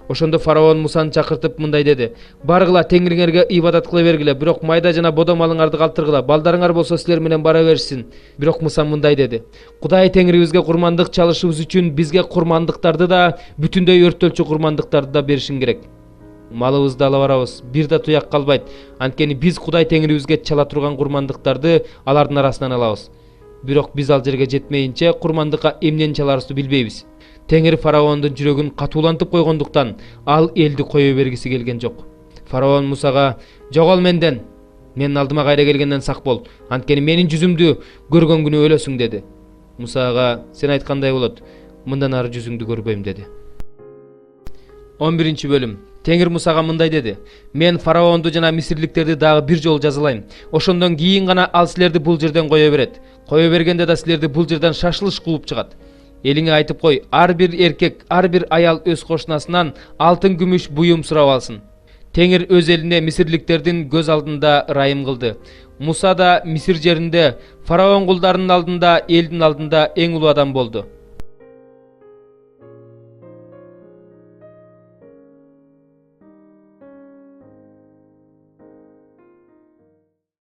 Ошондо фараон Мусаны чакыртып мындай деди: "Баргыла, Теңириңерге ибадат кыла бергиле, бирок майда жана бодо малыңарды калтыргыла, балдарыңар болсо силер менен бара беришсин." Бирок Муса мындай деди: "Кудай Теңирибизге курмандык чалышыбыз үчүн бизге курмандыктарды да, бүтүндөй өрттөлчү курмандыктарды да беришиң керек. Малыбызды ала барабыз, бир да туяк калбайт. Анткени биз Кудай Теңирибизге чала турган курмандыктарды алардын арасынан алабыз. Бирок биз ал жерге жетмейинче курмандыкка эмнени чаларыбызды билбейбиз." Теңир фараондун жүрөгүн катуулантып койгондуктан ал элди кое бергиси келген жок. Фараон Мусага: "Жогол менден. Менин алдыма кайра келгенден сак бол. Анткени менин жүзүмдү көргөн күнү өлөсүң" деди. Муса ага: "Сен айткандай болот. Мындан ары жүзүңдү көрбөйм" деди. 11 бөлүм. Теңир Мусага мындай деди: "Мен фараонду жана мисирликтерди дагы бир жолу жазалайм. Ошондон кийин гана ал силерди бул жерден кое берет. Кое бергенде да силерди бул жерден шашылыш кууп чыгат. Элиңе айтып кой, ар бир эркек, ар бир аял өз кошунасынан алтын күмүш буюм сурап алсын." Теңир өз элине мисирликтердин көз алдында ырайым кылды. Муса да Мисир жеринде фараон кулдарынын алдында, элдин алдында эң улуу адам болду.